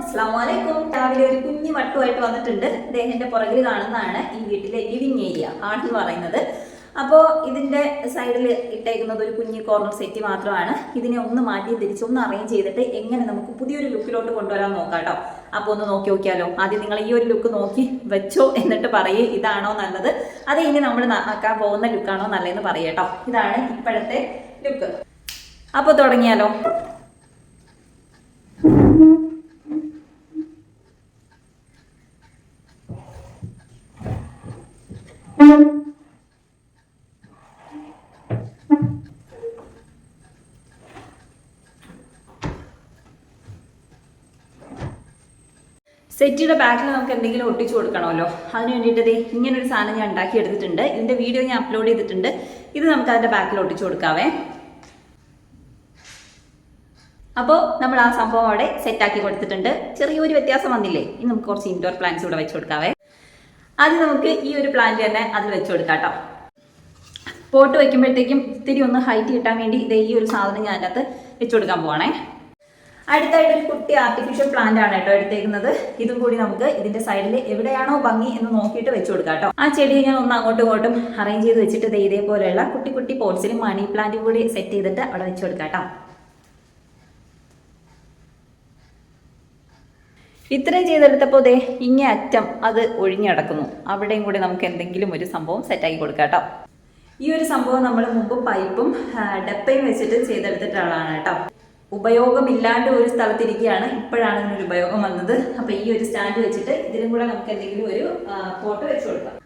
അസ്സലാമലൈക്കും. രാവിലെ ഒരു കുഞ്ഞു വട്ടുമായിട്ട് വന്നിട്ടുണ്ട്. അദ്ദേഹത്തിന്റെ പുറകിൽ കാണുന്നതാണ് ഈ വീട്ടിലെ ലിവിങ് ഏരിയ ആണെന്ന് പറയുന്നത്. അപ്പോൾ ഇതിന്റെ സൈഡിൽ ഇട്ടേക്കുന്നത് ഒരു കുഞ്ഞു കോർണർ സെറ്റ് മാത്രമാണ്. ഇതിനെ ഒന്ന് മാറ്റി തിരിച്ചൊന്ന് അറേഞ്ച് ചെയ്തിട്ട് എങ്ങനെ നമുക്ക് പുതിയൊരു ലുക്കിലോട്ട് കൊണ്ടുവരാൻ നോക്കാം കേട്ടോ. അപ്പോൾ ഒന്ന് നോക്കി നോക്കിയാലോ. ആദ്യം നിങ്ങൾ ഈ ഒരു ലുക്ക് നോക്കി വെച്ചോ, എന്നിട്ട് പറയേ ഇതാണോ നല്ലത്, അത് ഇനി നമ്മൾ ആക്കാൻ പോകുന്ന ലുക്കാണോ നല്ലതെന്ന് പറയട്ടോ. ഇതാണ് ഇപ്പോഴത്തെ ലുക്ക്. അപ്പോൾ തുടങ്ങിയാലോ. സെറ്റിയുടെ ബാക്കിൽ നമുക്ക് എന്തെങ്കിലും ഒട്ടിച്ചു കൊടുക്കണമല്ലോ. അതിന് വേണ്ടിയിട്ട് ഇങ്ങനൊരു സാധനം ഞാൻ ഉണ്ടാക്കി എടുത്തിട്ടുണ്ട്. ഇതിൻ്റെ വീഡിയോ ഞാൻ അപ്ലോഡ് ചെയ്തിട്ടുണ്ട്. ഇത് നമുക്ക് അതിൻ്റെ ബാക്കിൽ ഒട്ടിച്ചു കൊടുക്കാവേ. അപ്പോൾ നമ്മൾ ആ സംഭവം അവിടെ സെറ്റാക്കി കൊടുത്തിട്ടുണ്ട്. ചെറിയൊരു വ്യത്യാസം വന്നില്ലേ. ഇനി നമുക്ക് കുറച്ച് ഇൻഡോർ പ്ലാന്റ്സ് കൂടെ വെച്ച് കൊടുക്കാവേ. ആദ്യം നമുക്ക് ഈ ഒരു പ്ലാന്റ് തന്നെ അതിൽ വെച്ച് കൊടുക്കാം കേട്ടോ. പോട്ട് വയ്ക്കുമ്പോഴത്തേക്കും ഇത്തിരി ഒന്ന് ഹൈറ്റ് കിട്ടാൻ വേണ്ടി ഈ ഒരു സാധനം ഞാൻ അതിനകത്ത് വെച്ച് കൊടുക്കാൻ പോവാണേ. അടുത്തായിട്ട് ഒരു കുട്ടി ആർട്ടിഫിഷ്യൽ പ്ലാന്റ് ആണ് കേട്ടോ എടുത്തേക്കുന്നത്. ഇതും കൂടി നമുക്ക് ഇതിന്റെ സൈഡിൽ എവിടെയാണോ ഭംഗി എന്ന് നോക്കിയിട്ട് വെച്ച് കൊടുക്കാം കേട്ടോ. ആ ചെടിയെ ഞാൻ ഒന്ന് അങ്ങോട്ടും ഇങ്ങോട്ടും അറേഞ്ച് ചെയ്ത് വെച്ചിട്ട് ഇതേപോലെയുള്ള കുട്ടി കുട്ടി പോട്ട്സിൽ മണി പ്ലാന്റ് കൂടി സെറ്റ് ചെയ്തിട്ട് അവിടെ വെച്ച് കൊടുക്കാം കേട്ടോ. ഇത്രയും ചെയ്തെടുത്തപ്പോൾ ഇങ്ങേ അറ്റം അത് ഒഴിഞ്ഞടക്കുന്നു. അവിടെയും കൂടി നമുക്ക് എന്തെങ്കിലും ഒരു സംഭവം സെറ്റാക്കി കൊടുക്കാം കേട്ടോ. ഈ ഒരു സംഭവം നമ്മൾ മുമ്പ് പൈപ്പും ഡപ്പയും വെച്ചിട്ട് ചെയ്തെടുത്തിട്ടുള്ളതാണ് കേട്ടോ. ഉപയോഗമില്ലാണ്ട് ഒരു സ്ഥലത്തിരിക്കുകയാണ്, ഇപ്പോഴാണ് ഇതിനൊരു ഉപയോഗം വന്നത്. അപ്പോൾ ഈ ഒരു സ്റ്റാൻഡ് വെച്ചിട്ട് ഇതിലും കൂടെ നമുക്ക് എന്തെങ്കിലും ഒരു പോട്ട് വെച്ച് കൊടുക്കാം.